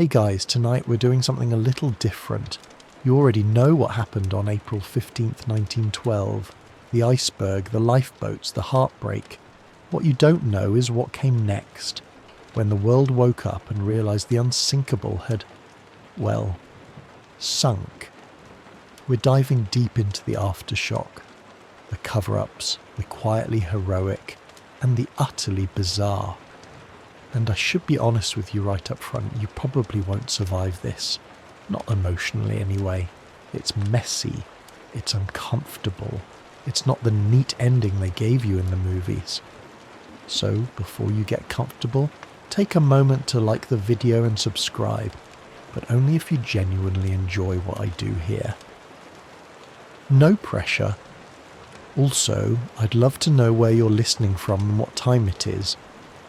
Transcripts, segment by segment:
Hey guys, tonight we're doing something a little different. You already know what happened on April 15th, 1912. The iceberg, the lifeboats, the heartbreak. What you don't know is what came next, when the world woke up and realised the unsinkable had, well, sunk. We're diving deep into the aftershock, the cover-ups, the quietly heroic, and the utterly bizarre. And I should be honest with you right up front, you probably won't survive this. Not emotionally anyway. It's messy. It's uncomfortable. It's not the neat ending they gave you in the movies. So, before you get comfortable, take a moment to like the video and subscribe, but only if you genuinely enjoy what I do here. No pressure. Also, I'd love to know where you're listening from and what time it is.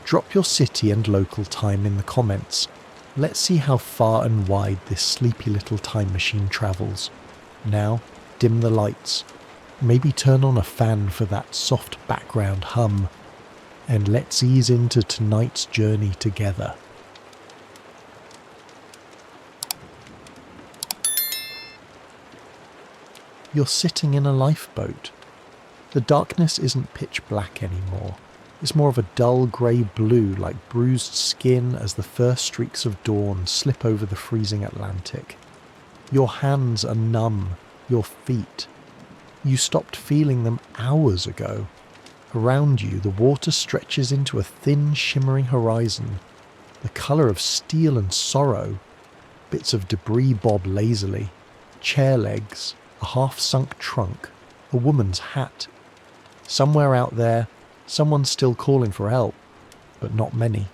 Drop your city and local time in the comments. Let's see how far and wide this sleepy little time machine travels. Now, dim the lights. Maybe turn on a fan for that soft background hum. And let's ease into tonight's journey together. You're sitting in a lifeboat. The darkness isn't pitch black anymore. It's more of a dull grey blue, like bruised skin as the first streaks of dawn slip over the freezing Atlantic. Your hands are numb, your feet. You stopped feeling them hours ago. Around you, the water stretches into a thin, shimmering horizon, the colour of steel and sorrow. Bits of debris bob lazily, chair legs, a half-sunk trunk, a woman's hat. Somewhere out there, someone's still calling for help, but not many.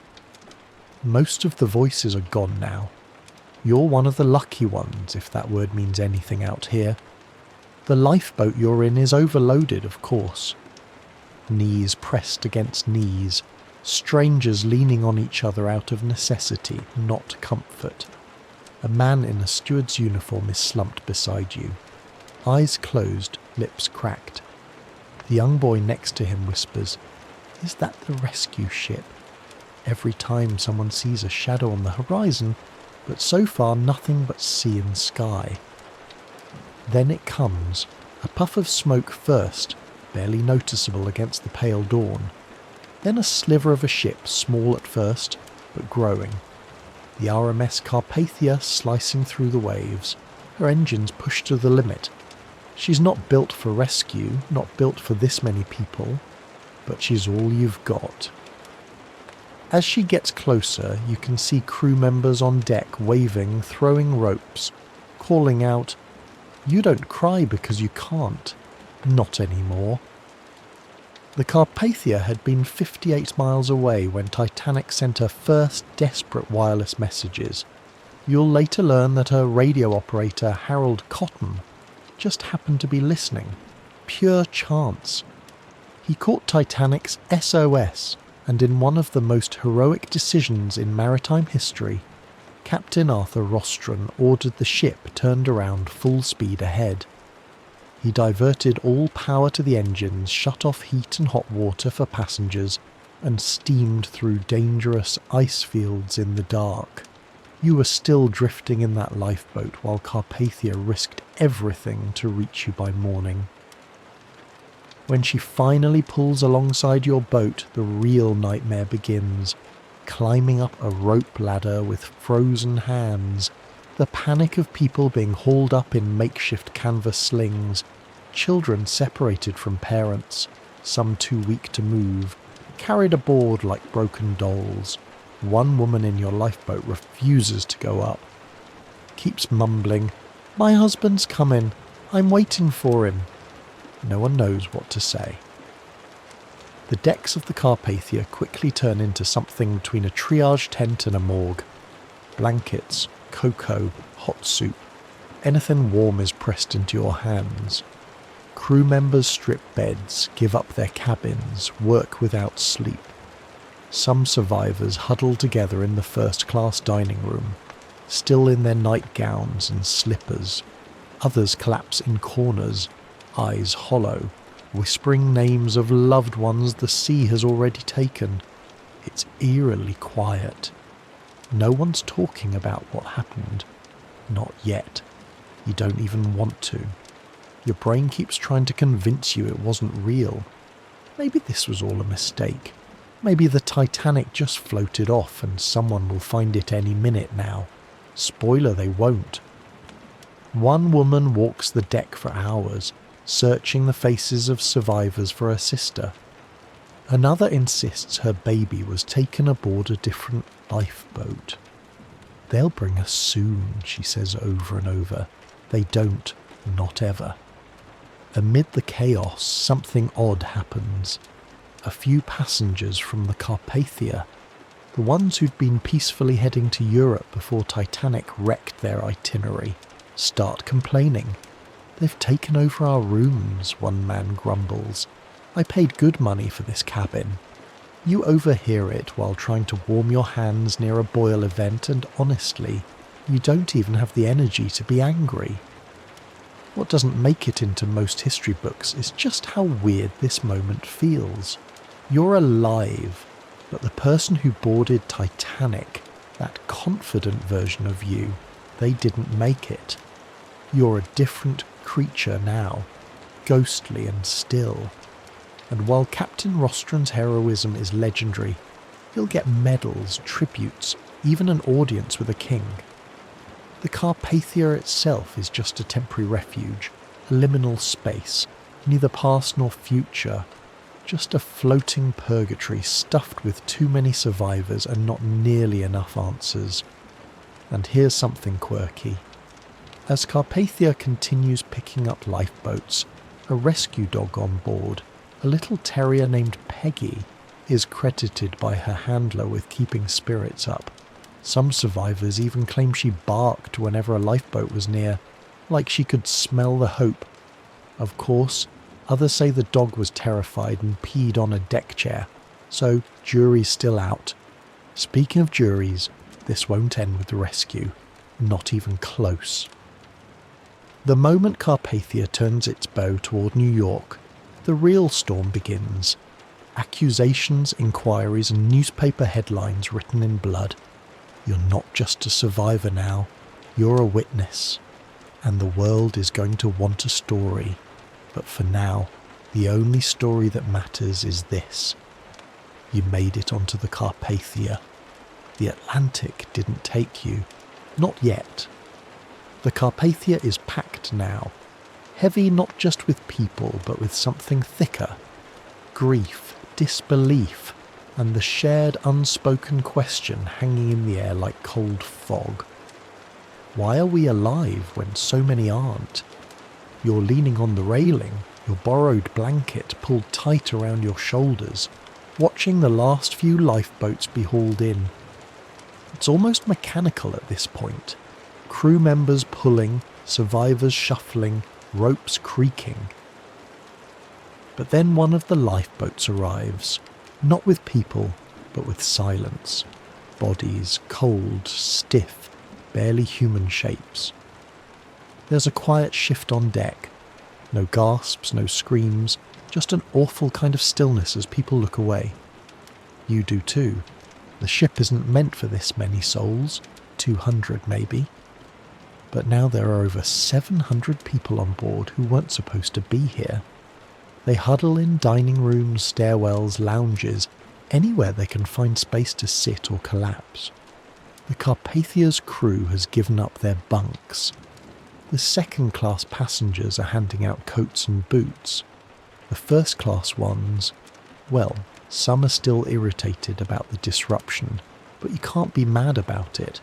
Most of the voices are gone now. You're one of the lucky ones, if that word means anything out here. The lifeboat you're in is overloaded, of course. Knees pressed against knees, strangers leaning on each other out of necessity, not comfort. A man in a steward's uniform is slumped beside you. Eyes closed, lips cracked. The young boy next to him whispers, "Is that the rescue ship?" Every time someone sees a shadow on the horizon, but so far nothing but sea and sky. Then it comes, a puff of smoke first, barely noticeable against the pale dawn. Then a sliver of a ship, small at first, but growing. The RMS Carpathia slicing through the waves, her engines pushed to the limit. She's not built for rescue, not built for this many people, but she's all you've got. As she gets closer, you can see crew members on deck waving, throwing ropes, calling out, "You don't cry because you can't. Not anymore." The Carpathia had been 58 miles away when Titanic sent her first desperate wireless messages. You'll later learn that her radio operator, Harold Cotton, just happened to be listening. Pure chance. He caught Titanic's SOS, and in one of the most heroic decisions in maritime history, Captain Arthur Rostron ordered the ship turned around full speed ahead. He diverted all power to the engines, shut off heat and hot water for passengers, and steamed through dangerous ice fields in the dark. You were still drifting in that lifeboat while Carpathia risked everything to reach you by morning. When she finally pulls alongside your boat, the real nightmare begins. Climbing up a rope ladder with frozen hands, the panic of people being hauled up in makeshift canvas slings, children separated from parents, some too weak to move, carried aboard like broken dolls. One woman in your lifeboat refuses to go up. Keeps mumbling, "My husband's coming. I'm waiting for him." No one knows what to say. The decks of the Carpathia quickly turn into something between a triage tent and a morgue. Blankets, cocoa, hot soup. Anything warm is pressed into your hands. Crew members strip beds, give up their cabins, work without sleep. Some survivors huddle together in the first-class dining room, still in their nightgowns and slippers. Others collapse in corners, eyes hollow, whispering names of loved ones the sea has already taken. It's eerily quiet. No one's talking about what happened. Not yet. You don't even want to. Your brain keeps trying to convince you it wasn't real. Maybe this was all a mistake. Maybe the Titanic just floated off and someone will find it any minute now. Spoiler, they won't. One woman walks the deck for hours, searching the faces of survivors for her sister. Another insists her baby was taken aboard a different lifeboat. They'll bring us soon, she says over and over. They don't, not ever. Amid the chaos, something odd happens. A few passengers from the Carpathia, the ones who'd been peacefully heading to Europe before Titanic wrecked their itinerary, start complaining. They've taken over our rooms, one man grumbles. I paid good money for this cabin. You overhear it while trying to warm your hands near a boil event, and honestly, you don't even have the energy to be angry. What doesn't make it into most history books is just how weird this moment feels. You're alive, but the person who boarded Titanic, that confident version of you, they didn't make it. You're a different creature now, ghostly and still. And while Captain Rostron's heroism is legendary, he'll get medals, tributes, even an audience with a king. The Carpathia itself is just a temporary refuge, a liminal space, neither past nor future, just a floating purgatory stuffed with too many survivors and not nearly enough answers. And here's something quirky. As Carpathia continues picking up lifeboats, a rescue dog on board, a little terrier named Peggy, is credited by her handler with keeping spirits up. Some survivors even claim she barked whenever a lifeboat was near, like she could smell the hope. Of course, others say the dog was terrified and peed on a deck chair, so jury's still out. Speaking of juries, this won't end with the rescue. Not even close. The moment Carpathia turns its bow toward New York, the real storm begins. Accusations, inquiries, and newspaper headlines written in blood. You're not just a survivor now, you're a witness. And the world is going to want a story. But for now, the only story that matters is this. You made it onto the Carpathia. The Atlantic didn't take you. Not yet. The Carpathia is packed now. Heavy not just with people, but with something thicker. Grief, disbelief, and the shared unspoken question hanging in the air like cold fog. Why are we alive when so many aren't? You're leaning on the railing, your borrowed blanket pulled tight around your shoulders, watching the last few lifeboats be hauled in. It's almost mechanical at this point. Crew members pulling, survivors shuffling, ropes creaking. But then one of the lifeboats arrives, not with people, but with silence. Bodies, cold, stiff, barely human shapes. There's a quiet shift on deck. No gasps, no screams, just an awful kind of stillness as people look away. You do too. The ship isn't meant for this many souls, 200 maybe. But now there are over 700 people on board who weren't supposed to be here. They huddle in dining rooms, stairwells, lounges, anywhere they can find space to sit or collapse. The Carpathia's crew has given up their bunks. The second-class passengers are handing out coats and boots. The first-class ones, well, some are still irritated about the disruption, but you can't be mad about it.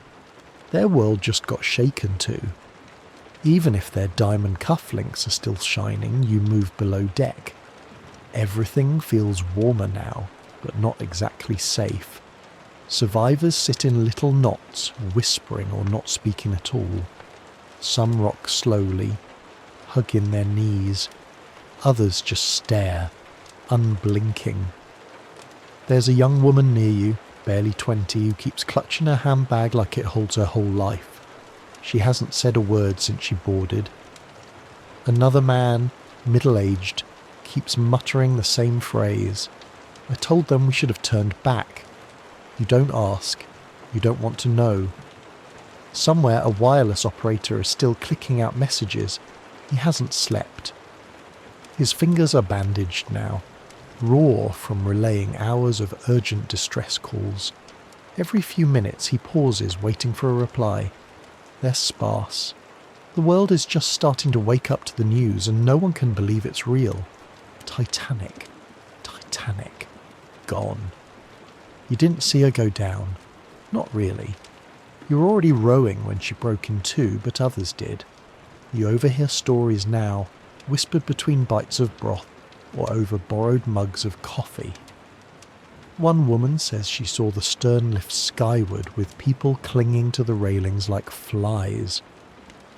Their world just got shaken too. Even if their diamond cufflinks are still shining, you move below deck. Everything feels warmer now, but not exactly safe. Survivors sit in little knots, whispering or not speaking at all. Some rock slowly, hug in their knees. Others just stare, unblinking. There's a young woman near you, barely 20, who keeps clutching her handbag like it holds her whole life. She hasn't said a word since she boarded. Another man, middle-aged, keeps muttering the same phrase. I told them we should have turned back. You don't ask. You don't want to know. Somewhere a wireless operator is still clicking out messages. He hasn't slept. His fingers are bandaged now, raw from relaying hours of urgent distress calls. Every few minutes he pauses, waiting for a reply. They're sparse. The world is just starting to wake up to the news, and no one can believe it's real. Titanic. Gone. You didn't see her go down. Not really. You were already rowing when she broke in two, but others did. You overhear stories now, whispered between bites of broth or over borrowed mugs of coffee. One woman says she saw the stern lift skyward with people clinging to the railings like flies.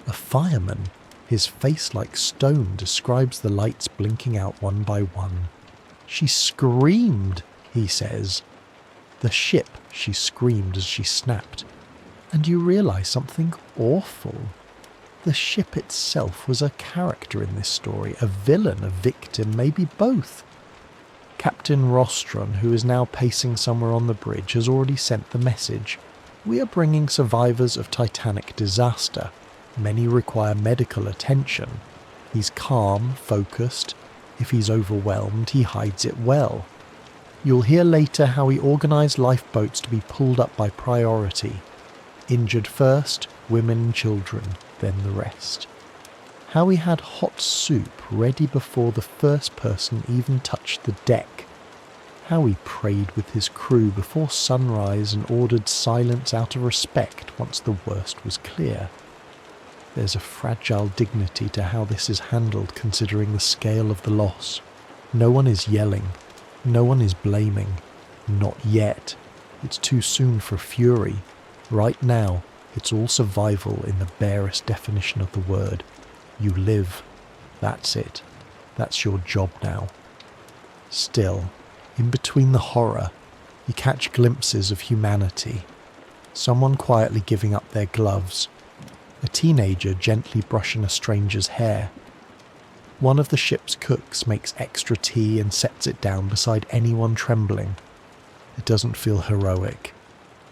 A fireman, his face like stone, describes the lights blinking out one by one. She screamed, he says. The ship, she screamed as she snapped. And you realise something awful. The ship itself was a character in this story, a villain, a victim, maybe both. Captain Rostron, who is now pacing somewhere on the bridge, has already sent the message. We are bringing survivors of Titanic disaster. Many require medical attention. He's calm, focused. If he's overwhelmed, he hides it well. You'll hear later how he organised lifeboats to be pulled up by priority. Injured first, women and children, then the rest. How he had hot soup ready before the first person even touched the deck. How he prayed with his crew before sunrise and ordered silence out of respect once the worst was clear. There's a fragile dignity to how this is handled considering the scale of the loss. No one is yelling. No one is blaming. Not yet. It's too soon for fury. Right now, it's all survival in the barest definition of the word. You live. That's it. That's your job now. Still, in between the horror, you catch glimpses of humanity. Someone quietly giving up their gloves. A teenager gently brushing a stranger's hair. One of the ship's cooks makes extra tea and sets it down beside anyone trembling. It doesn't feel heroic.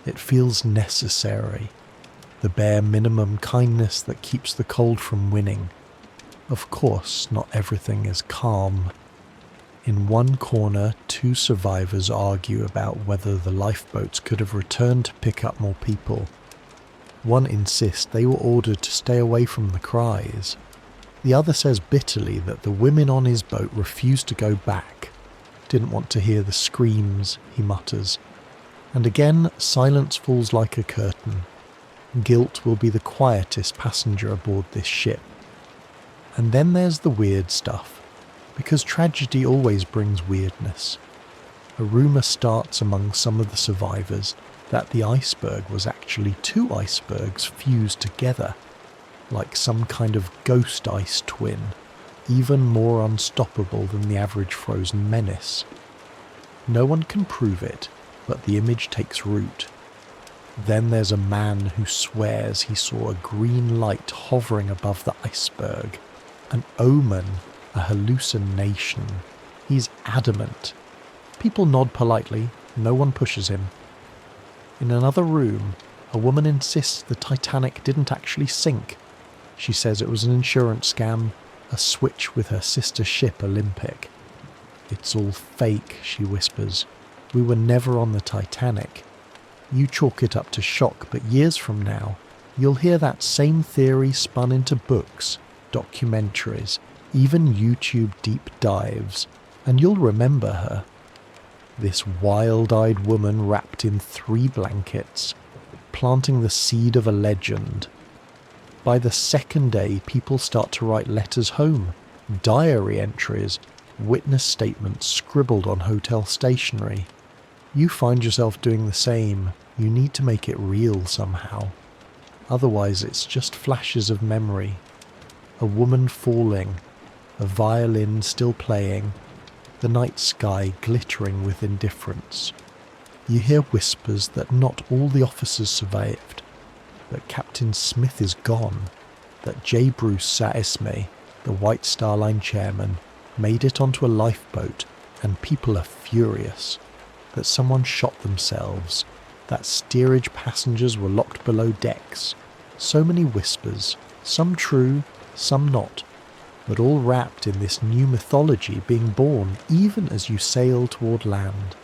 It feels necessary. The bare minimum kindness that keeps the cold from winning. Of course, not everything is calm. In one corner, two survivors argue about whether the lifeboats could have returned to pick up more people. One insists they were ordered to stay away from the cries. The other says bitterly that the women on his boat refused to go back. Didn't want to hear the screams, he mutters. And again, silence falls like a curtain. Guilt will be the quietest passenger aboard this ship. And then there's the weird stuff, because tragedy always brings weirdness. A rumour starts among some of the survivors that the iceberg was actually two icebergs fused together, like some kind of ghost ice twin, even more unstoppable than the average frozen menace. No one can prove it, but the image takes root. Then there's a man who swears he saw a green light hovering above the iceberg. An omen, a hallucination. He's adamant. People nod politely, no one pushes him. In another room, a woman insists the Titanic didn't actually sink. She says it was an insurance scam, a switch with her sister ship Olympic. It's all fake, she whispers. We were never on the Titanic. You chalk it up to shock, but years from now, you'll hear that same theory spun into books, documentaries, even YouTube deep dives, and you'll remember her. This wild-eyed woman wrapped in 3 blankets, planting the seed of a legend. By the second day, people start to write letters home, diary entries, witness statements scribbled on hotel stationery. You find yourself doing the same. You need to make it real somehow. Otherwise it's just flashes of memory. A woman falling, a violin still playing, the night sky glittering with indifference. You hear whispers that not all the officers survived, that Captain Smith is gone, that J. Bruce Saisme, the White Star Line chairman, made it onto a lifeboat, and people are furious, that someone shot themselves, that steerage passengers were locked below decks. So many whispers, some true, some not, but all wrapped in this new mythology being born even as you sail toward land.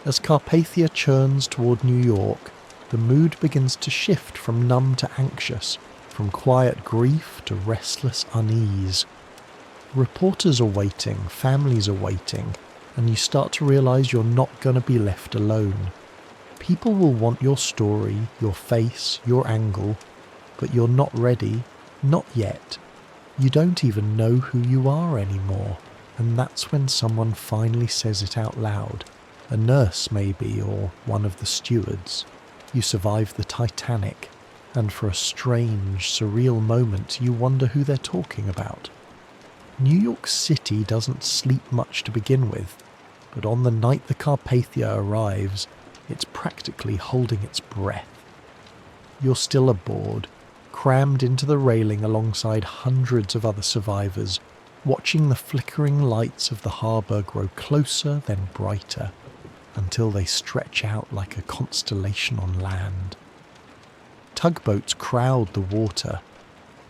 As Carpathia churns toward New York, the mood begins to shift from numb to anxious, from quiet grief to restless unease. Reporters are waiting, families are waiting, and you start to realise you're not going to be left alone. People will want your story, your face, your angle, but you're not ready, not yet. You don't even know who you are anymore, and that's when someone finally says it out loud. A nurse maybe, or one of the stewards. You survive the Titanic, and for a strange, surreal moment you wonder who they're talking about. New York City doesn't sleep much to begin with, but on the night the Carpathia arrives, it's practically holding its breath. You're still aboard, crammed into the railing alongside hundreds of other survivors, watching the flickering lights of the harbour grow closer then brighter, until they stretch out like a constellation on land. Tugboats crowd the water,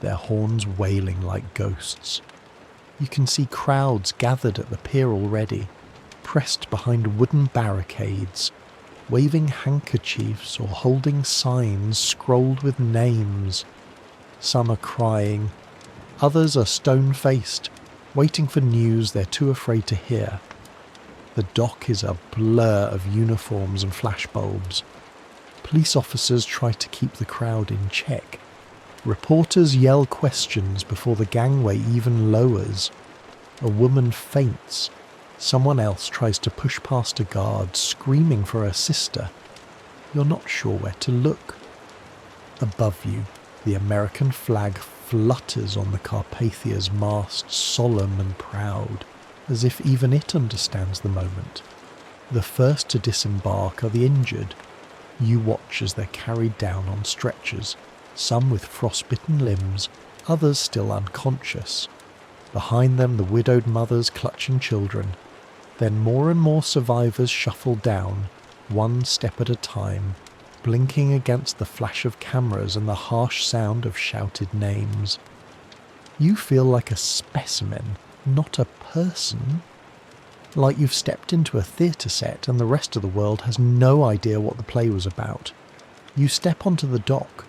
their horns wailing like ghosts. You can see crowds gathered at the pier already, pressed behind wooden barricades, waving handkerchiefs or holding signs scrolled with names. Some are crying, others are stone-faced, waiting for news they're too afraid to hear. The dock is a blur of uniforms and flashbulbs. Police officers try to keep the crowd in check. Reporters yell questions before the gangway even lowers. A woman faints. Someone else tries to push past a guard, screaming for her sister. You're not sure where to look. Above you, the American flag flutters on the Carpathia's mast, solemn and proud, as if even it understands the moment. The first to disembark are the injured. You watch as they're carried down on stretchers, some with frostbitten limbs, others still unconscious. Behind them the widowed mothers clutching children. Then more and more survivors shuffle down, one step at a time, blinking against the flash of cameras and the harsh sound of shouted names. You feel like a specimen, not a person. Like you've stepped into a theatre set and the rest of the world has no idea what the play was about. You step onto the dock.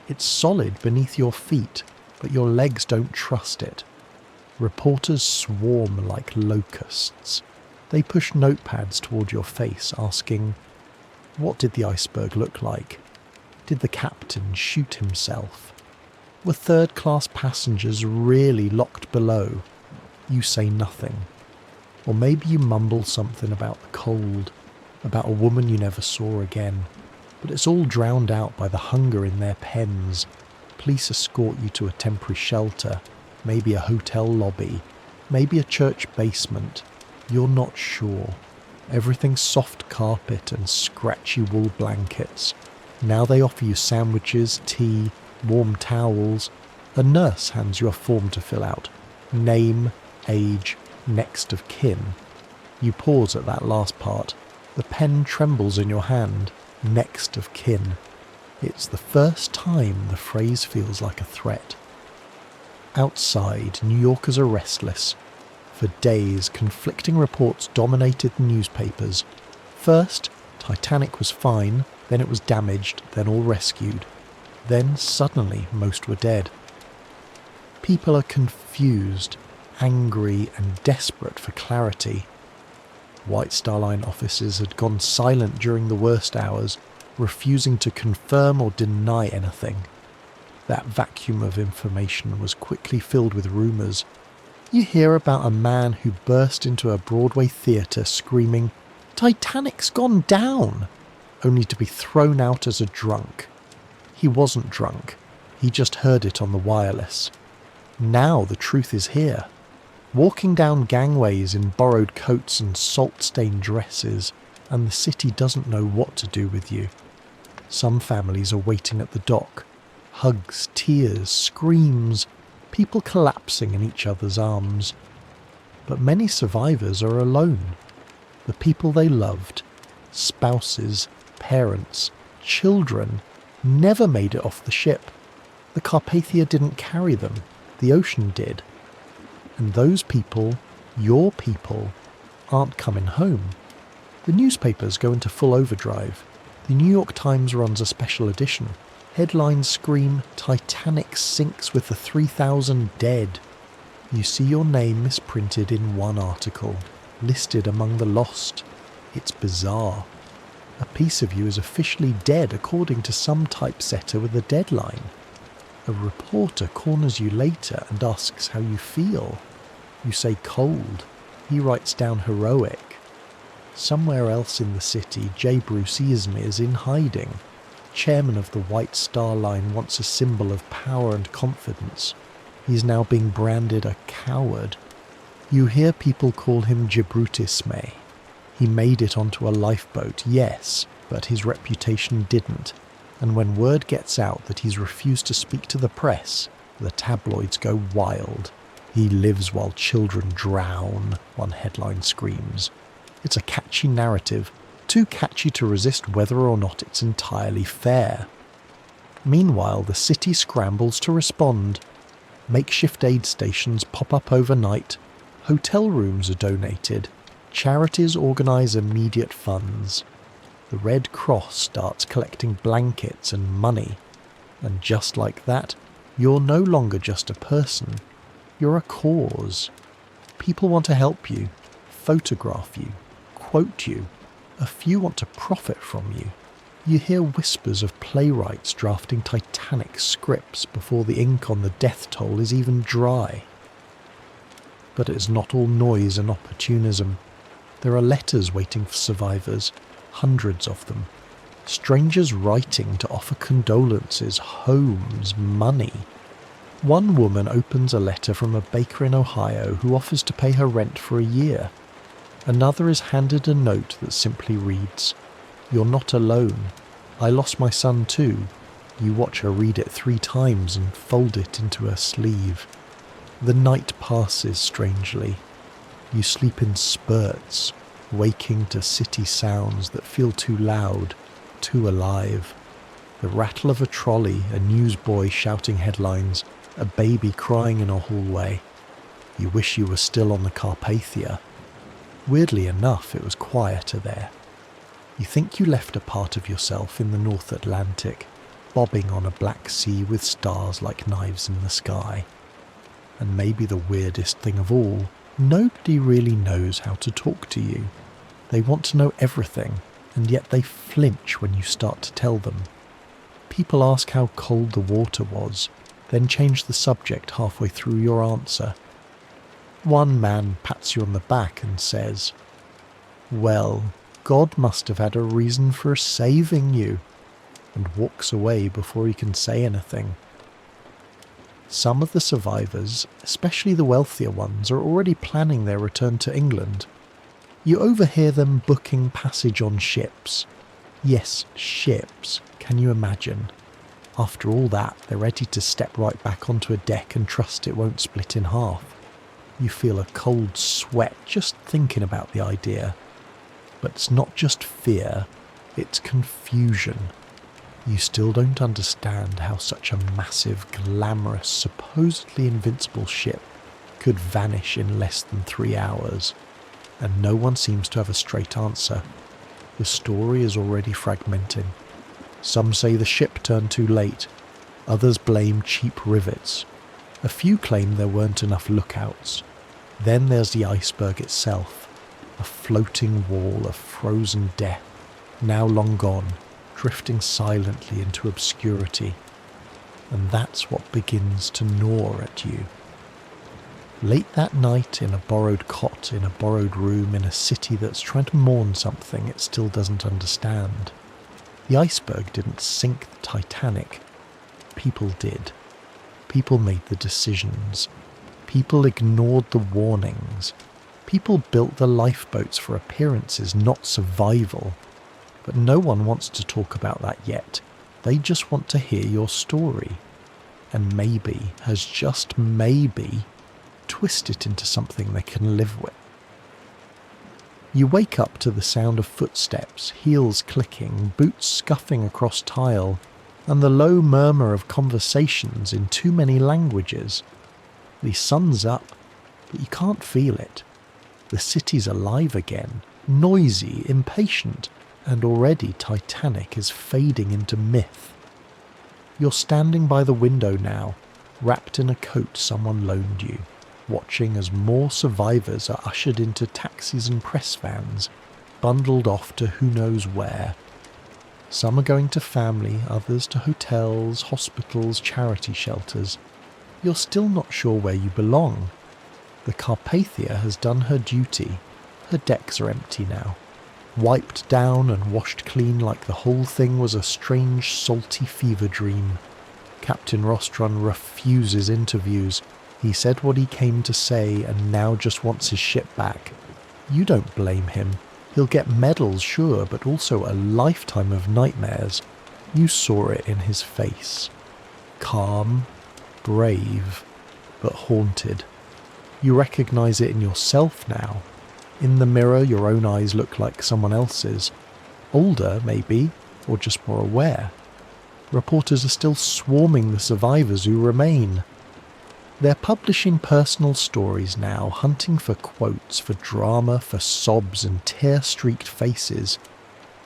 It's solid beneath your feet, but your legs don't trust it. Reporters swarm like locusts. They push notepads toward your face, asking, what did the iceberg look like? Did the captain shoot himself? Were third-class passengers really locked below? You say nothing. Or maybe you mumble something about the cold, about a woman you never saw again. But it's all drowned out by the hunger in their pens. Police escort you to a temporary shelter, maybe a hotel lobby, maybe a church basement. You're not sure. Everything's soft carpet and scratchy wool blankets. Now they offer you sandwiches, tea, warm towels. A nurse hands you a form to fill out. Name, age, next of kin. You pause at that last part. The pen trembles in your hand. Next of kin. It's the first time the phrase feels like a threat. Outside, New Yorkers are restless. For days, conflicting reports dominated the newspapers. First, Titanic was fine, then it was damaged, then all rescued. Then, suddenly, most were dead. People are confused, angry and desperate for clarity. White Star Line officers had gone silent during the worst hours, refusing to confirm or deny anything. That vacuum of information was quickly filled with rumours. You hear about a man who burst into a Broadway theatre screaming, "Titanic's gone down!" only to be thrown out as a drunk. He wasn't drunk, he just heard it on the wireless. Now the truth is here. Walking down gangways in borrowed coats and salt-stained dresses, and the city doesn't know what to do with you. Some families are waiting at the dock. Hugs, tears, screams, people collapsing in each other's arms. But many survivors are alone. The people they loved, spouses, parents, children, never made it off the ship. The Carpathia didn't carry them, the ocean did. And those people, your people, aren't coming home. The newspapers go into full overdrive. The New York Times runs a special edition. Headlines scream, "Titanic sinks with the 3,000 dead." You see your name misprinted in one article, listed among the lost. It's bizarre. A piece of you is officially dead according to some typesetter with a deadline. A reporter corners you later and asks how you feel. You say cold. He writes down heroic. Somewhere else in the city, J. Bruce Easme is in hiding. Chairman of the White Star Line, once a symbol of power and confidence. He's now being branded a coward. You hear people call him Jabrutisme. He made it onto a lifeboat, yes, but his reputation didn't. And when word gets out that he's refused to speak to the press, the tabloids go wild. "He lives while children drown," one headline screams. It's a catchy narrative, too catchy to resist whether or not it's entirely fair. Meanwhile, the city scrambles to respond. Makeshift aid stations pop up overnight. Hotel rooms are donated. Charities organise immediate funds. The Red Cross starts collecting blankets and money. And just like that, you're no longer just a person. You're a cause. People want to help you, photograph you, quote you. A few want to profit from you. You hear whispers of playwrights drafting Titanic scripts before the ink on the death toll is even dry. But it's not all noise and opportunism. There are letters waiting for survivors, hundreds of them. Strangers writing to offer condolences, homes, money. One woman opens a letter from a baker in Ohio who offers to pay her rent for a year. Another is handed a note that simply reads, "You're not alone. I lost my son too." You watch her read it 3 times and fold it into her sleeve. The night passes strangely. You sleep in spurts, waking to city sounds that feel too loud, too alive. The rattle of a trolley, a newsboy shouting headlines, a baby crying in a hallway. You wish you were still on the Carpathia. Weirdly enough, it was quieter there. You think you left a part of yourself in the North Atlantic, bobbing on a black sea with stars like knives in the sky. And maybe the weirdest thing of all, nobody really knows how to talk to you. They want to know everything, and yet they flinch when you start to tell them. People ask how cold the water was, then change the subject halfway through your answer. One man pats you on the back and says, "Well, God must have had a reason for saving you," and walks away before he can say anything. Some of the survivors, especially the wealthier ones, are already planning their return to England. You overhear them booking passage on ships. Yes, ships. Can you imagine? After all that, they're ready to step right back onto a deck and trust it won't split in half. You feel a cold sweat just thinking about the idea. But it's not just fear, it's confusion. You still don't understand how such a massive, glamorous, supposedly invincible ship could vanish in less than 3 hours. And no one seems to have a straight answer. The story is already fragmenting. Some say the ship turned too late. Others blame cheap rivets. A few claim there weren't enough lookouts. Then there's the iceberg itself, a floating wall of frozen death, now long gone, drifting silently into obscurity. And that's what begins to gnaw at you. Late that night, in a borrowed cot in a borrowed room in a city that's trying to mourn something it still doesn't understand. The iceberg didn't sink the Titanic. People did. People made the decisions. People ignored the warnings. People built the lifeboats for appearances, not survival. But no one wants to talk about that yet. They just want to hear your story. And maybe, has just maybe, twist it into something they can live with. You wake up to the sound of footsteps, heels clicking, boots scuffing across tile, and the low murmur of conversations in too many languages. The sun's up, but you can't feel it. The city's alive again, noisy, impatient, and already Titanic is fading into myth. You're standing by the window now, wrapped in a coat someone loaned you, watching as more survivors are ushered into taxis and press vans, bundled off to who knows where. Some are going to family, others to hotels, hospitals, charity shelters. You're still not sure where you belong. The Carpathia has done her duty. Her decks are empty now, wiped down and washed clean like the whole thing was a strange, salty fever dream. Captain Rostron refuses interviews. He said what he came to say and now just wants his ship back. You don't blame him. He'll get medals, sure, but also a lifetime of nightmares. You saw it in his face. Calm, brave, but haunted. You recognize it in yourself now. In the mirror, your own eyes look like someone else's. Older, maybe, or just more aware. Reporters are still swarming the survivors who remain. They're publishing personal stories now, hunting for quotes, for drama, for sobs and tear-streaked faces.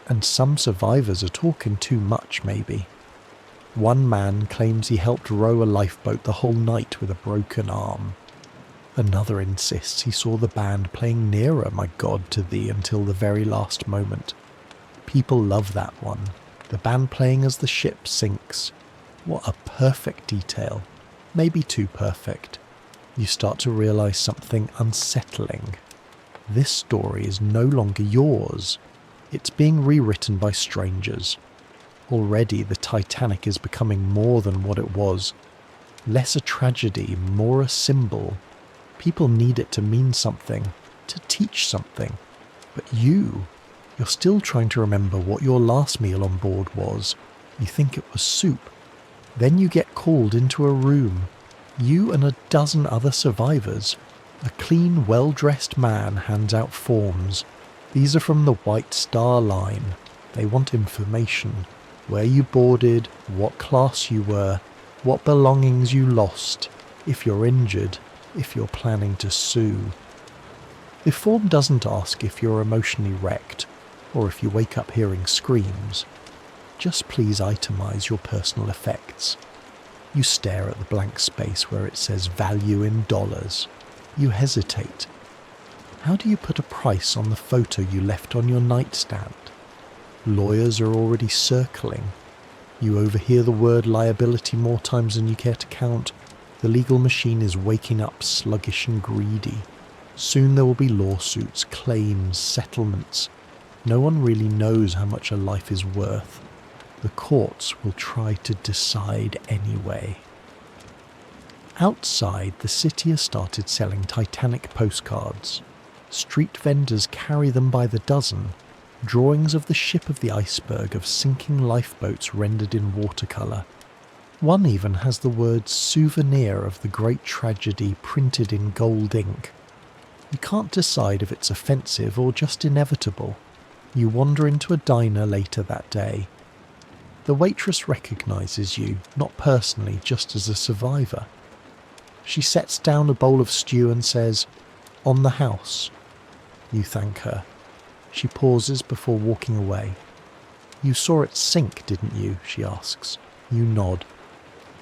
And some survivors are talking too much, maybe. One man claims he helped row a lifeboat the whole night with a broken arm. Another insists he saw the band playing Nearer, My God, to Thee until the very last moment. People love that one. The band playing as the ship sinks. What a perfect detail. Maybe too perfect. You start to realise something unsettling. This story is no longer yours. It's being rewritten by strangers. Already the Titanic is becoming more than what it was. Less a tragedy, more a symbol. People need it to mean something, to teach something. But you're still trying to remember what your last meal on board was. You think it was soup. Then you get called into a room. You and a dozen other survivors. A clean, well-dressed man hands out forms. These are from the White Star Line. They want information. Where you boarded, what class you were, what belongings you lost, if you're injured, if you're planning to sue. The form doesn't ask if you're emotionally wrecked, or if you wake up hearing screams. Just please itemize your personal effects. You stare at the blank space where it says value in dollars. You hesitate. How do you put a price on the photo you left on your nightstand? Lawyers are already circling. You overhear the word liability more times than you care to count. The legal machine is waking up sluggish and greedy. Soon there will be lawsuits, claims, settlements. No one really knows how much a life is worth. The courts will try to decide anyway. Outside, the city has started selling Titanic postcards. Street vendors carry them by the dozen. Drawings of the ship of the iceberg of sinking lifeboats rendered in watercolour. One even has the words souvenir of the great tragedy printed in gold ink. You can't decide if it's offensive or just inevitable. You wander into a diner later that day. The waitress recognises you, not personally, just as a survivor. She sets down a bowl of stew and says, "On the house." You thank her. She pauses before walking away. "You saw it sink, didn't you?" she asks. You nod.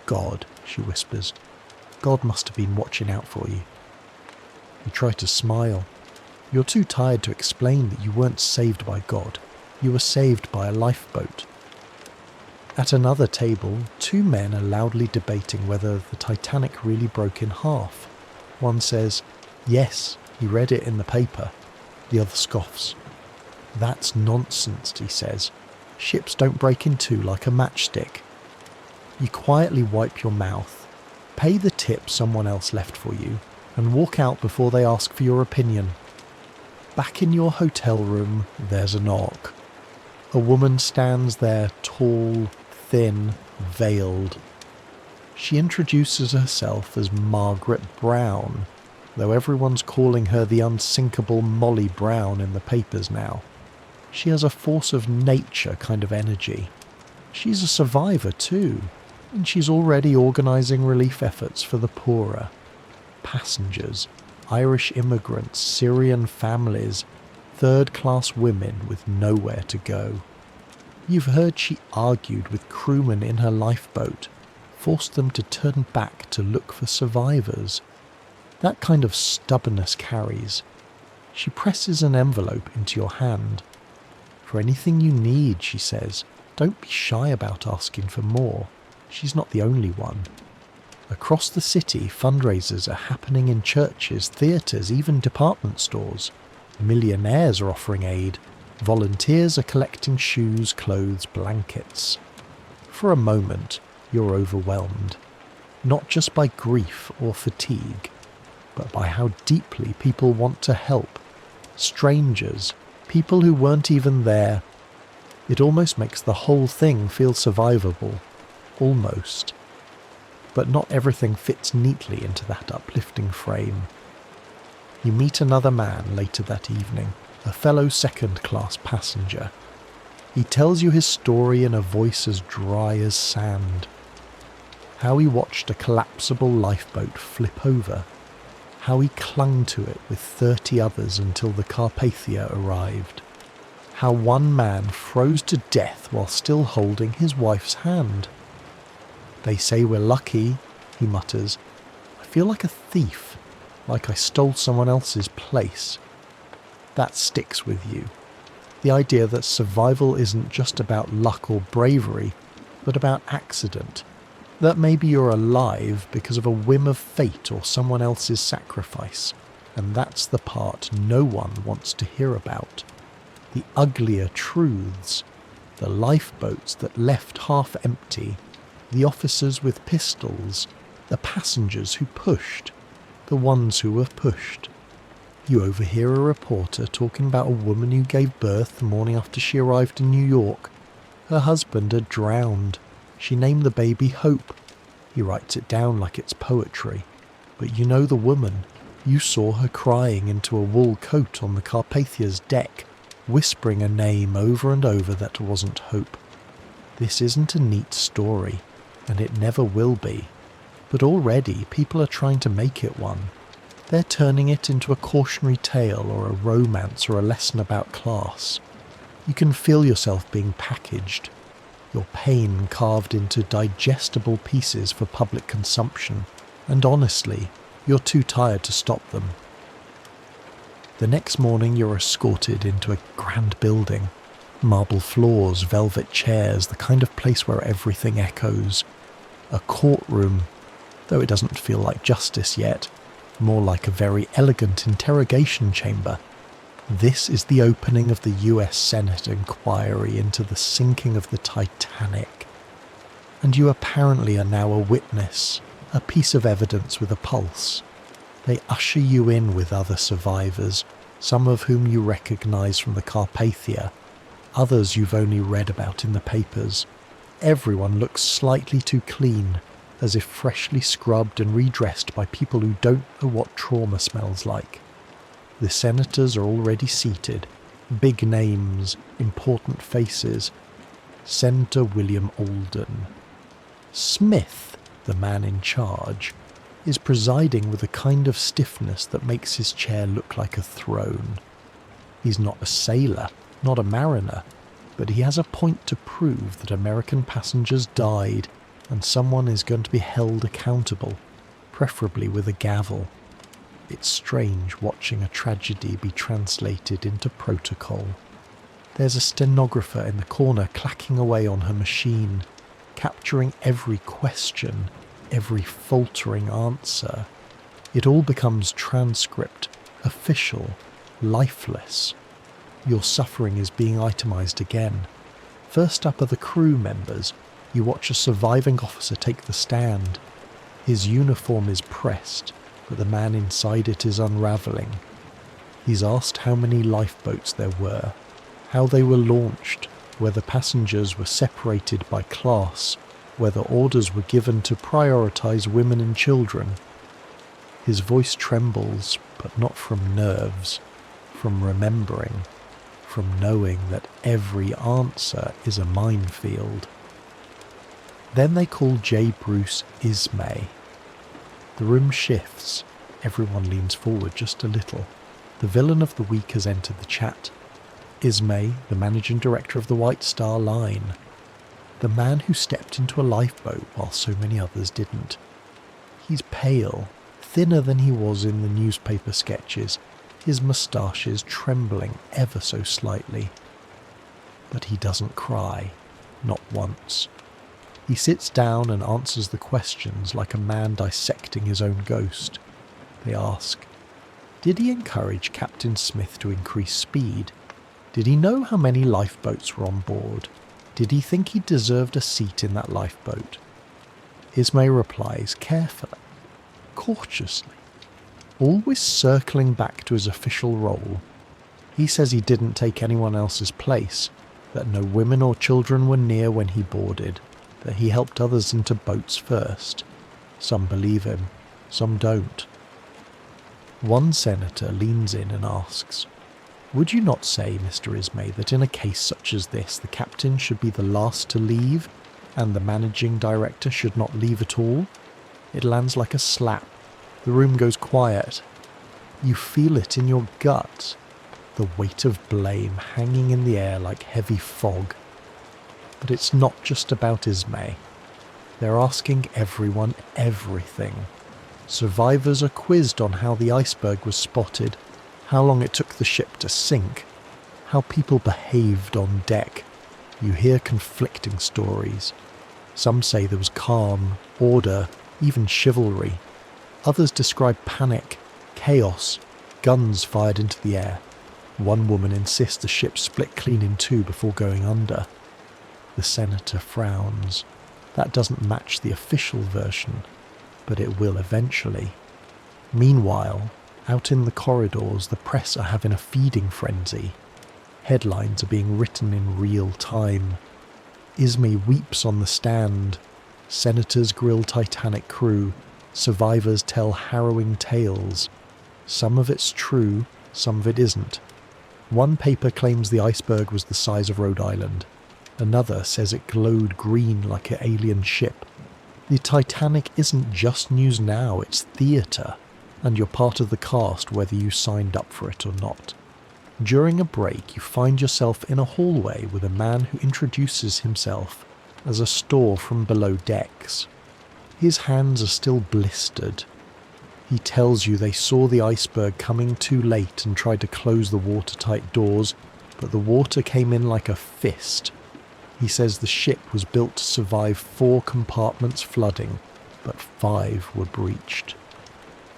"God," she whispers. "God must have been watching out for you." You try to smile. You're too tired to explain that you weren't saved by God. You were saved by a lifeboat. At another table, two men are loudly debating whether the Titanic really broke in half. One says, "Yes, he read it in the paper." The other scoffs. "That's nonsense," he says. "Ships don't break in two like a matchstick." You quietly wipe your mouth, pay the tip someone else left for you, and walk out before they ask for your opinion. Back in your hotel room, there's a knock. A woman stands there, tall, thin, veiled. She introduces herself as Margaret Brown. though everyone's calling her the unsinkable Molly Brown in the papers now. She has a force of nature kind of energy. She's a survivor too, and she's already organising relief efforts for the poorer. Passengers, Irish immigrants, Syrian families, third-class women with nowhere to go. You've heard she argued with crewmen in her lifeboat, forced them to turn back to look for survivors. That kind of stubbornness carries. She presses an envelope into your hand. For anything you need, she says, don't be shy about asking for more. She's not the only one. Across the city, fundraisers are happening in churches, theatres, even department stores. Millionaires are offering aid. Volunteers are collecting shoes, clothes, blankets. For a moment, you're overwhelmed. Not just by grief or fatigue, but by how deeply people want to help. Strangers, people who weren't even there. It almost makes the whole thing feel survivable. Almost. But not everything fits neatly into that uplifting frame. You meet another man later that evening, a fellow second-class passenger. He tells you his story in a voice as dry as sand. How he watched a collapsible lifeboat flip over. How he clung to it with 30 others until the Carpathia arrived. How one man froze to death while still holding his wife's hand. They say we're lucky, he mutters. I feel like a thief, like I stole someone else's place. That sticks with you. The idea that survival isn't just about luck or bravery, but about accident. That maybe you're alive because of a whim of fate or someone else's sacrifice. And that's the part no one wants to hear about. The uglier truths. The lifeboats that left half empty. The officers with pistols, the passengers who pushed, the ones who were pushed. You overhear a reporter talking about a woman who gave birth the morning after she arrived in New York. Her husband had drowned. She named the baby Hope. He writes it down like it's poetry. But you know the woman. You saw her crying into a wool coat on the Carpathia's deck, whispering a name over and over that wasn't Hope. This isn't a neat story. And it never will be. But already people are trying to make it one. They're turning it into a cautionary tale or a romance or a lesson about class. You can feel yourself being packaged, your pain carved into digestible pieces for public consumption, and honestly, you're too tired to stop them. The next morning you're escorted into a grand building. Marble floors, velvet chairs, the kind of place where everything echoes. A courtroom, though it doesn't feel like justice yet, more like a very elegant interrogation chamber. This is the opening of the US Senate inquiry into the sinking of the Titanic. And you apparently are now a witness, a piece of evidence with a pulse. They usher you in with other survivors, some of whom you recognise from the Carpathia, others you've only read about in the papers. Everyone looks slightly too clean, as if freshly scrubbed and redressed by people who don't know what trauma smells like. The senators are already seated, big names, important faces. Senator William Alden. Smith, the man in charge, is presiding with a kind of stiffness that makes his chair look like a throne. He's not a sailor, not a mariner, but he has a point to prove that American passengers died and someone is going to be held accountable, preferably with a gavel. It's strange watching a tragedy be translated into protocol. There's a stenographer in the corner clacking away on her machine, capturing every question, every faltering answer. It all becomes transcript, official, lifeless. Your suffering is being itemised again. First up are the crew members. You watch a surviving officer take the stand. His uniform is pressed, but the man inside it is unravelling. He's asked how many lifeboats there were, how they were launched, whether passengers were separated by class, whether orders were given to prioritise women and children. His voice trembles, but not from nerves, from remembering, from knowing that every answer is a minefield. Then they call J. Bruce Ismay. The room shifts. Everyone leans forward just a little. The villain of the week has entered the chat. Ismay, the managing director of the White Star Line. The man who stepped into a lifeboat while so many others didn't. He's pale, thinner than he was in the newspaper sketches, his moustaches trembling ever so slightly. But he doesn't cry, not once. He sits down and answers the questions like a man dissecting his own ghost. They ask, did he encourage Captain Smith to increase speed? Did he know how many lifeboats were on board? Did he think he deserved a seat in that lifeboat? Ismay replies carefully, cautiously, always circling back to his official role. He says he didn't take anyone else's place, that no women or children were near when he boarded, that he helped others into boats first. Some believe him, some don't. One senator leans in and asks, would you not say, Mr. Ismay, that in a case such as this, the captain should be the last to leave, and the managing director should not leave at all? It lands like a slap. The room goes quiet. You feel it in your gut, the weight of blame hanging in the air like heavy fog. But it's not just about Ismay. They're asking everyone everything. Survivors are quizzed on how the iceberg was spotted, how long it took the ship to sink, how people behaved on deck. You hear conflicting stories. Some say there was calm, order, even chivalry. Others describe panic, chaos, guns fired into the air. One woman insists the ship split clean in two before going under. The senator frowns. That doesn't match the official version, but it will eventually. Meanwhile, out in the corridors, the press are having a feeding frenzy. Headlines are being written in real time. Ismay weeps on the stand. Senators grill Titanic crew. Survivors tell harrowing tales. Some of it's true, some of it isn't. One paper claims the iceberg was the size of Rhode Island. Another says it glowed green like an alien ship. The Titanic isn't just news now, it's theatre, and you're part of the cast whether you signed up for it or not. During a break, you find yourself in a hallway with a man who introduces himself as a store from below decks. His hands are still blistered. He tells you they saw the iceberg coming too late and tried to close the watertight doors, but the water came in like a fist. He says the ship was built to survive 4 compartments flooding, but 5 were breached.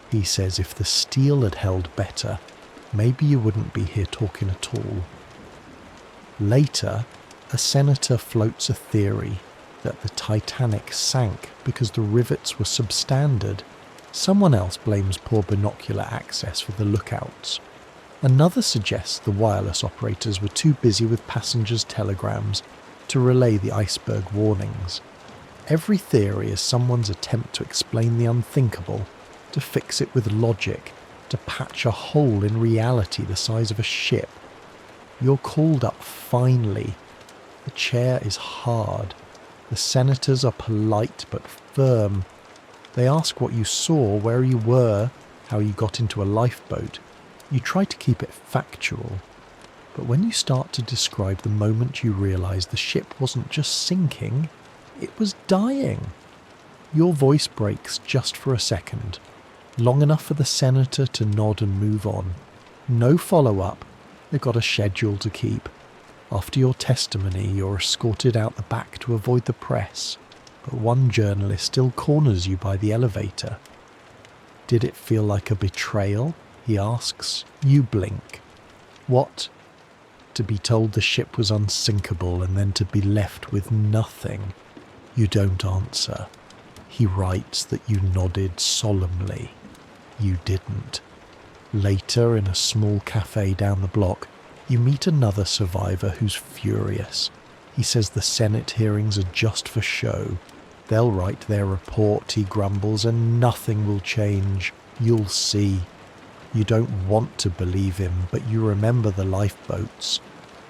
He says if the steel had held better, maybe you wouldn't be here talking at all. Later, a senator floats a theory that the Titanic sank because the rivets were substandard. Someone else blames poor binocular access for the lookouts. Another suggests the wireless operators were too busy with passengers' telegrams to relay the iceberg warnings. Every theory is someone's attempt to explain the unthinkable, to fix it with logic, to patch a hole in reality the size of a ship. You're called up finally. The chair is hard. The senators are polite but firm. They ask what you saw, where you were, how you got into a lifeboat. You try to keep it factual. But when you start to describe the moment you realise the ship wasn't just sinking, it was dying. Your voice breaks just for a second, long enough for the senator to nod and move on. No follow-up. They've got a schedule to keep. After your testimony, you're escorted out the back to avoid the press, but one journalist still corners you by the elevator. Did it feel like a betrayal? He asks. You blink. What? To be told the ship was unsinkable and then to be left with nothing. You don't answer. He writes that you nodded solemnly. You didn't. Later, in a small cafe down the block, you meet another survivor who's furious. He says the Senate hearings are just for show. They'll write their report, he grumbles, and nothing will change. You'll see. You don't want to believe him, but you remember the lifeboats.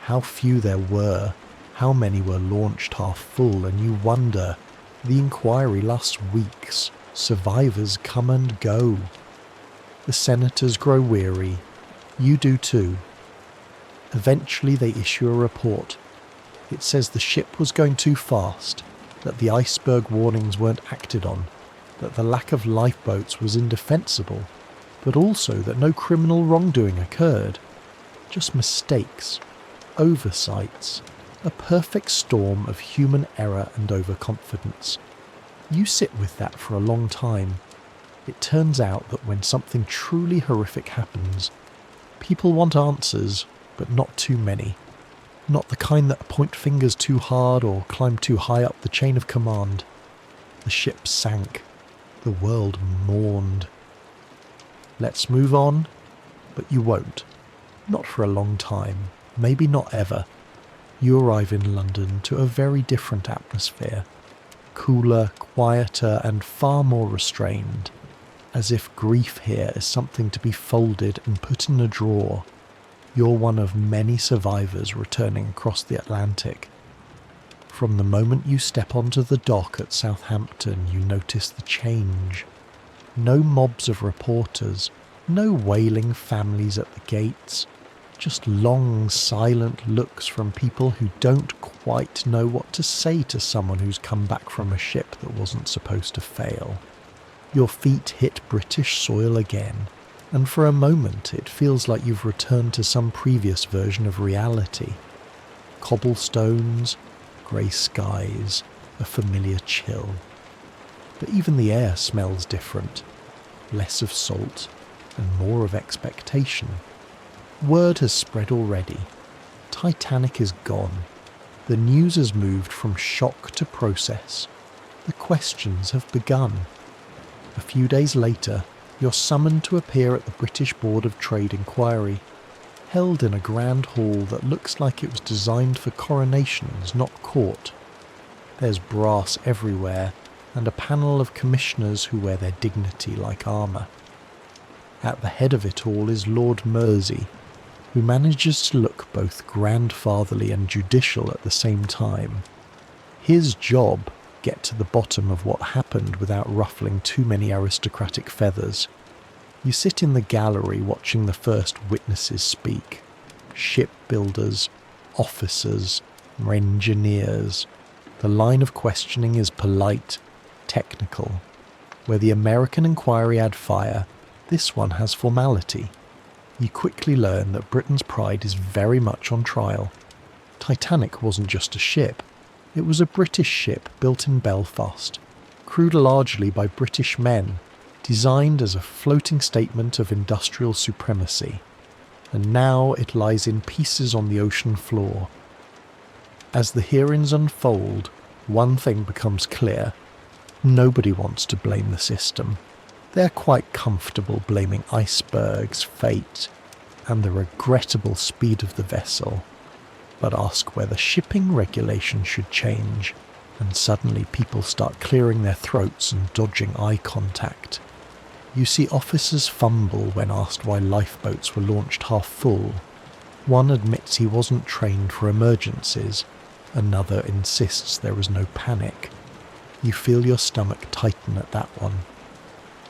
How few there were, how many were launched half full, and you wonder. The inquiry lasts weeks. Survivors come and go. The senators grow weary. You do too. Eventually they issue a report. It says the ship was going too fast, that the iceberg warnings weren't acted on, that the lack of lifeboats was indefensible, but also that no criminal wrongdoing occurred. Just mistakes, oversights, a perfect storm of human error and overconfidence. You sit with that for a long time. It turns out that when something truly horrific happens, people want answers, but not too many. Not the kind that point fingers too hard or climb too high up the chain of command. The ship sank. The world mourned. Let's move on, but you won't. Not for a long time, maybe not ever. You arrive in London to a very different atmosphere. Cooler, quieter, and far more restrained. As if grief here is something to be folded and put in a drawer. You're one of many survivors returning across the Atlantic. From the moment you step onto the dock at Southampton, you notice the change. No mobs of reporters, no wailing families at the gates, just long, silent looks from people who don't quite know what to say to someone who's come back from a ship that wasn't supposed to fail. Your feet hit British soil again, and for a moment it feels like you've returned to some previous version of reality. Cobblestones, grey skies, a familiar chill. But even the air smells different. Less of salt and more of expectation. Word has spread already. Titanic is gone. The news has moved from shock to process. The questions have begun. A few days later, you're summoned to appear at the British Board of Trade Inquiry, held in a grand hall that looks like it was designed for coronations, not court. There's brass everywhere, and a panel of commissioners who wear their dignity like armour. At the head of it all is Lord Mersey, who manages to look both grandfatherly and judicial at the same time. His job, get to the bottom of what happened without ruffling too many aristocratic feathers. You sit in the gallery watching the first witnesses speak. Shipbuilders, officers, engineers. The line of questioning is polite, technical. Where the American inquiry had fire, this one has formality. You quickly learn that Britain's pride is very much on trial. Titanic wasn't just a ship. It was a British ship built in Belfast, crewed largely by British men, designed as a floating statement of industrial supremacy. And now it lies in pieces on the ocean floor. As the hearings unfold, one thing becomes clear. Nobody wants to blame the system. They're quite comfortable blaming icebergs, fate, and the regrettable speed of the vessel. But ask whether shipping regulations should change, and suddenly people start clearing their throats and dodging eye contact. You see officers fumble when asked why lifeboats were launched half full. One admits he wasn't trained for emergencies. Another insists there was no panic. You feel your stomach tighten at that one.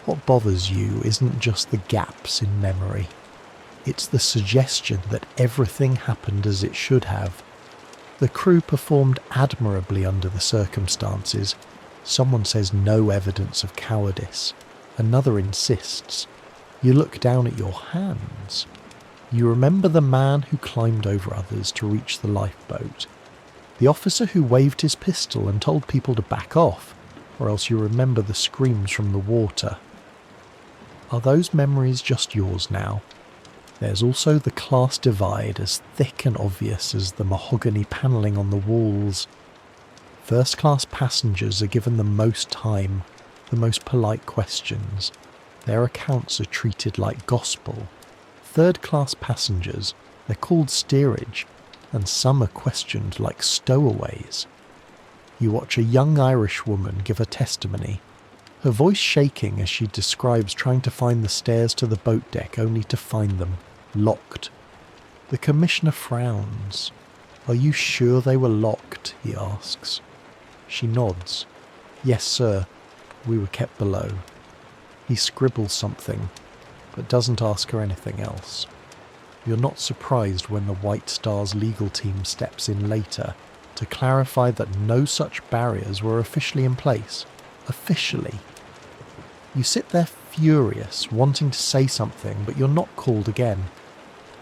What bothers you isn't just the gaps in memory. It's the suggestion that everything happened as it should have. The crew performed admirably under the circumstances. Someone says no evidence of cowardice. Another insists. You look down at your hands. You remember the man who climbed over others to reach the lifeboat. The officer who waved his pistol and told people to back off, or else you remember the screams from the water. Are those memories just yours now? There's also the class divide as thick and obvious as the mahogany panelling on the walls. First-class passengers are given the most time, the most polite questions. Their accounts are treated like gospel. Third-class passengers, they're called steerage, and some are questioned like stowaways. You watch a young Irish woman give a testimony, her voice shaking as she describes trying to find the stairs to the boat deck only to find them locked. The commissioner frowns. "Are you sure they were locked?" he asks. She nods. "Yes, sir. We were kept below." He scribbles something, but doesn't ask her anything else. You're not surprised when the White Star's legal team steps in later to clarify that no such barriers were officially in place. Officially. You sit there furious, wanting to say something, but you're not called again.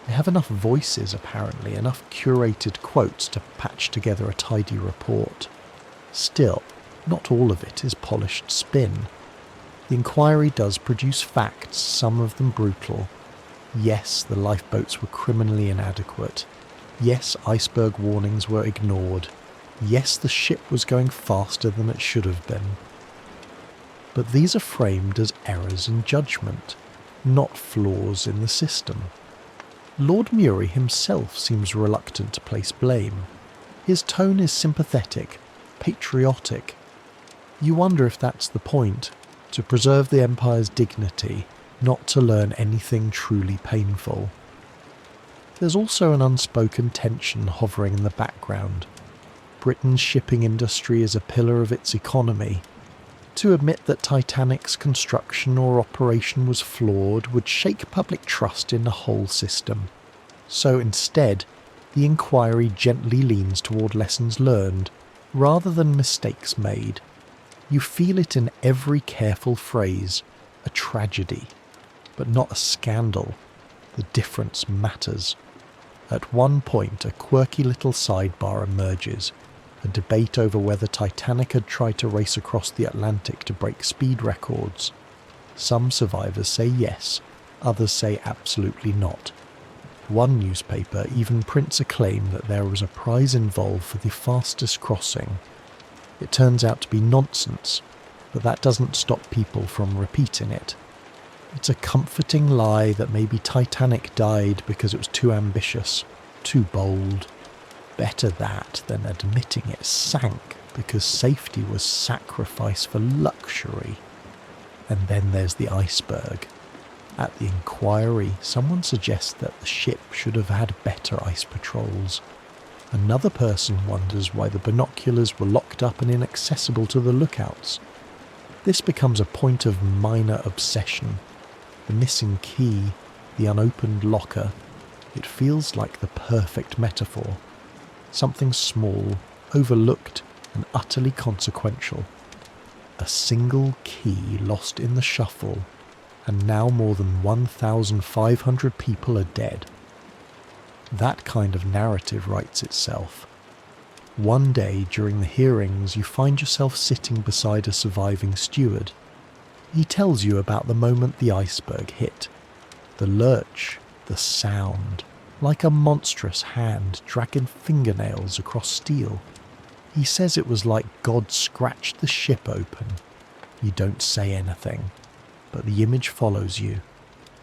They have enough voices, apparently, enough curated quotes to patch together a tidy report. Still, not all of it is polished spin. The inquiry does produce facts, some of them brutal. Yes, the lifeboats were criminally inadequate. Yes, iceberg warnings were ignored. Yes, the ship was going faster than it should have been. But these are framed as errors in judgment, not flaws in the system. Lord Murray himself seems reluctant to place blame. His tone is sympathetic, patriotic. You wonder if that's the point, to preserve the Empire's dignity, not to learn anything truly painful. There's also an unspoken tension hovering in the background. Britain's shipping industry is a pillar of its economy. To admit that Titanic's construction or operation was flawed would shake public trust in the whole system. So instead, the inquiry gently leans toward lessons learned, rather than mistakes made. You feel it in every careful phrase, a tragedy, but not a scandal. The difference matters. At one point, a quirky little sidebar emerges, a debate over whether Titanic had tried to race across the Atlantic to break speed records. Some survivors say yes, others say absolutely not. One newspaper even prints a claim that there was a prize involved for the fastest crossing. It turns out to be nonsense, but that doesn't stop people from repeating it. It's a comforting lie that maybe Titanic died because it was too ambitious, too bold. Better that than admitting it sank because safety was sacrificed for luxury. And then there's the iceberg. At the inquiry, someone suggests that the ship should have had better ice patrols. Another person wonders why the binoculars were locked up and inaccessible to the lookouts. This becomes a point of minor obsession. The missing key, the unopened locker, it feels like the perfect metaphor. Something small, overlooked, and utterly consequential. A single key lost in the shuffle, and now more than 1,500 people are dead. That kind of narrative writes itself. One day during the hearings, you find yourself sitting beside a surviving steward. He tells you about the moment the iceberg hit. The lurch, the sound, like a monstrous hand dragging fingernails across steel. He says it was like God scratched the ship open. You don't say anything, but the image follows you.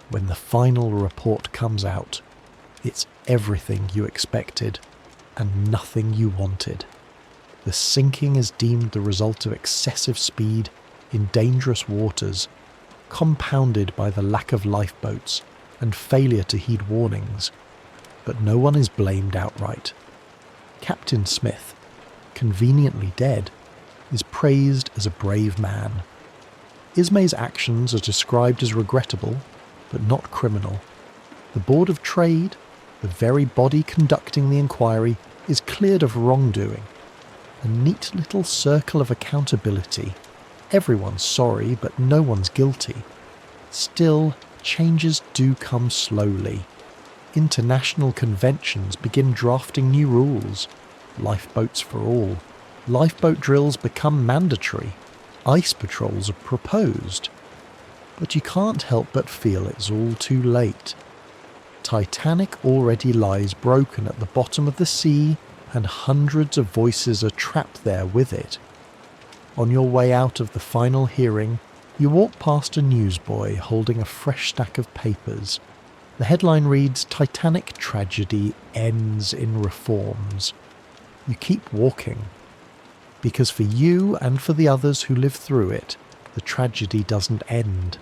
When the final report comes out, it's everything you expected and nothing you wanted. The sinking is deemed the result of excessive speed in dangerous waters, compounded by the lack of lifeboats and failure to heed warnings. But no one is blamed outright. Captain Smith, conveniently dead, is praised as a brave man. Ismay's actions are described as regrettable, but not criminal. The Board of Trade, the very body conducting the inquiry, is cleared of wrongdoing. A neat little circle of accountability. Everyone's sorry, but no one's guilty. Still, changes do come slowly. International conventions begin drafting new rules. Lifeboats for all. Lifeboat drills become mandatory. Ice patrols are proposed. But you can't help but feel it's all too late. Titanic already lies broken at the bottom of the sea, and hundreds of voices are trapped there with it. On your way out of the final hearing, you walk past a newsboy holding a fresh stack of papers. The headline reads, "Titanic tragedy ends in reforms." You keep walking. Because for you and for the others who live through it, the tragedy doesn't end.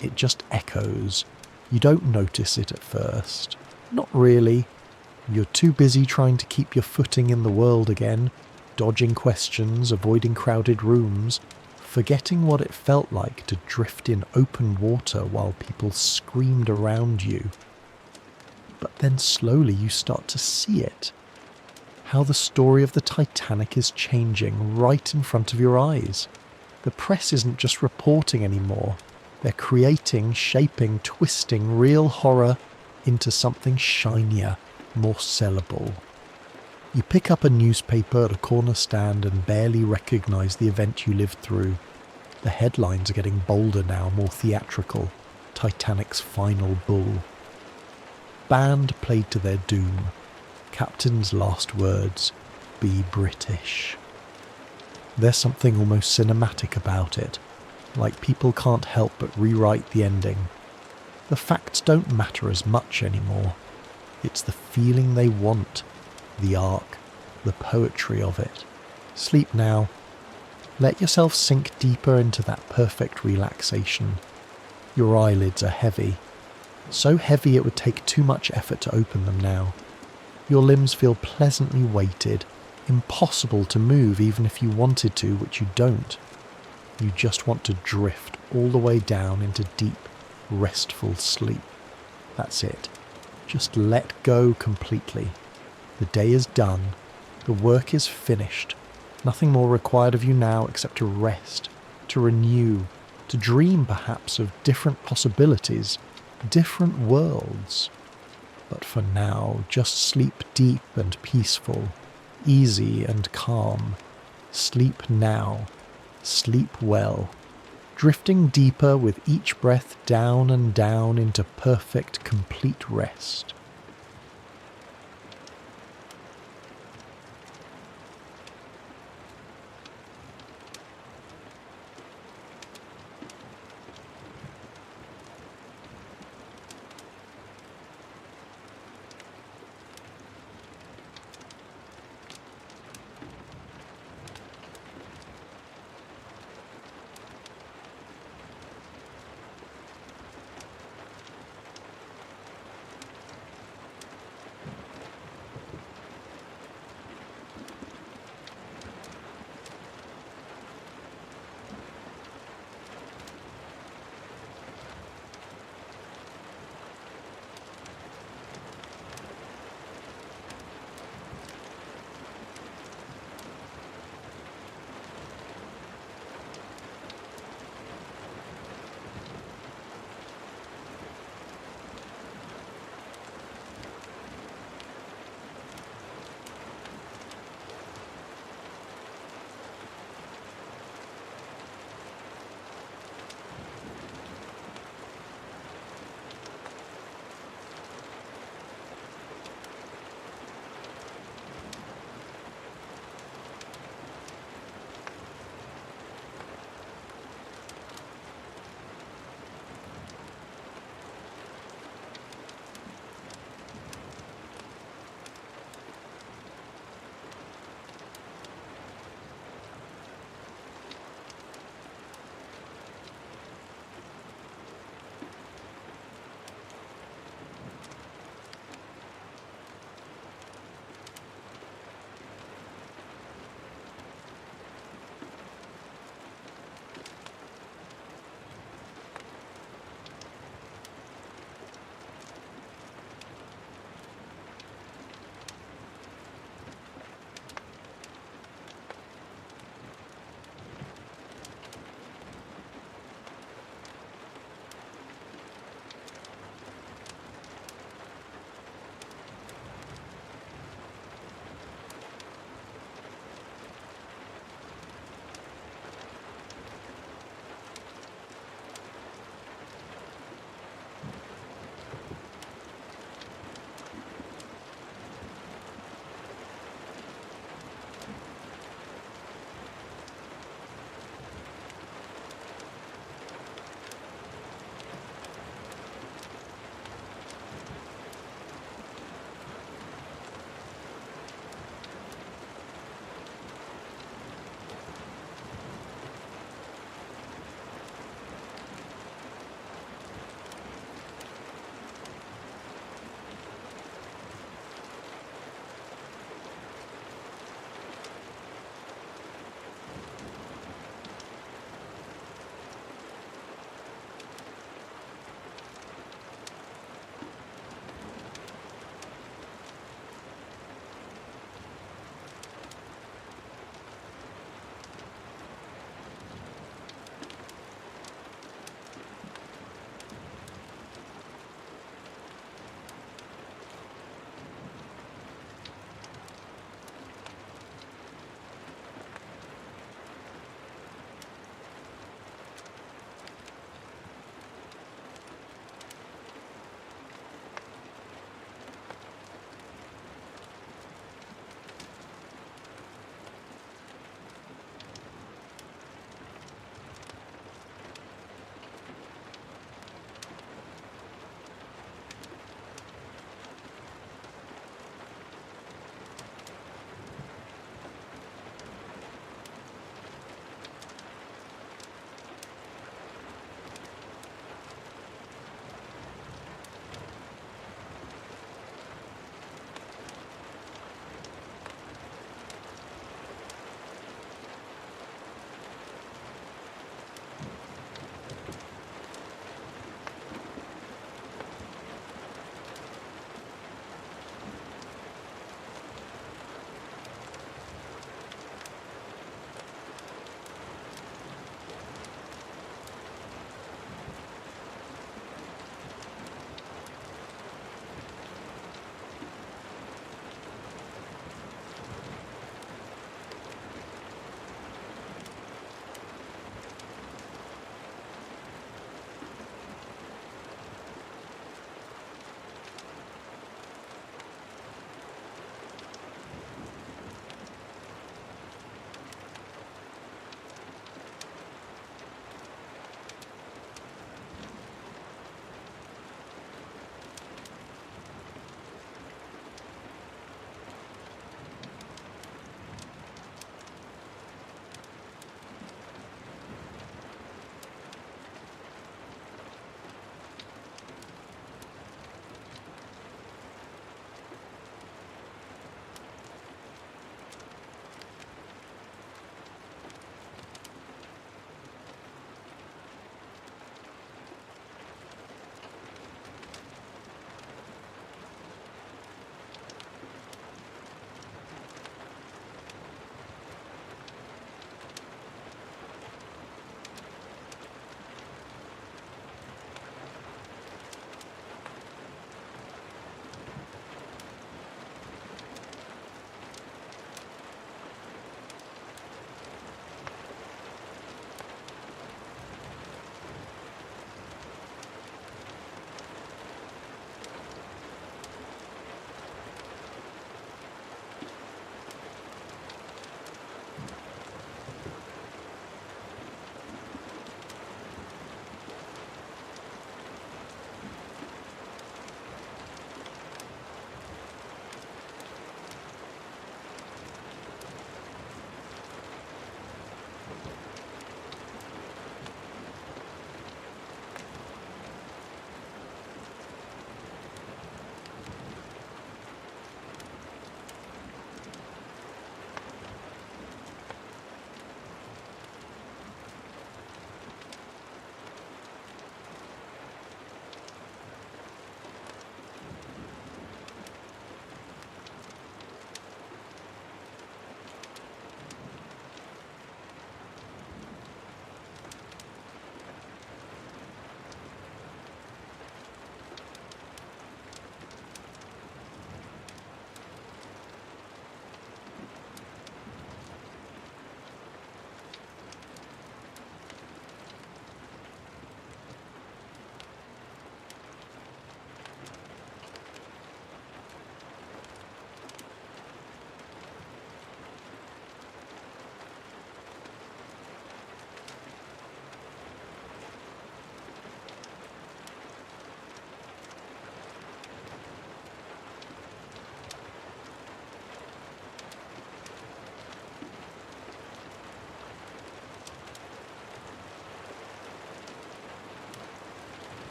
It just echoes. You don't notice it at first. Not really. You're too busy trying to keep your footing in the world again, dodging questions, avoiding crowded rooms, forgetting what it felt like to drift in open water while people screamed around you. But then slowly you start to see it. How the story of the Titanic is changing right in front of your eyes. The press isn't just reporting anymore. They're creating, shaping, twisting real horror into something shinier, more sellable. You pick up a newspaper at a corner stand and barely recognise the event you lived through. The headlines are getting bolder now, more theatrical. Titanic's final bull. Band played to their doom. Captain's last words, "Be British." There's something almost cinematic about it, like people can't help but rewrite the ending. The facts don't matter as much anymore. It's the feeling they want, the arc, the poetry of it. Sleep now. Let yourself sink deeper into that perfect relaxation. Your eyelids are heavy. So heavy it would take too much effort to open them now. Your limbs feel pleasantly weighted, impossible to move even if you wanted to, which you don't. You just want to drift all the way down into deep, restful sleep. That's it. Just let go completely. The day is done. The work is finished. Nothing more required of you now except to rest, to renew, to dream perhaps of different possibilities, different worlds. But for now, just sleep deep and peaceful, easy and calm. Sleep now. Sleep well. Drifting deeper with each breath down and down into perfect, complete rest.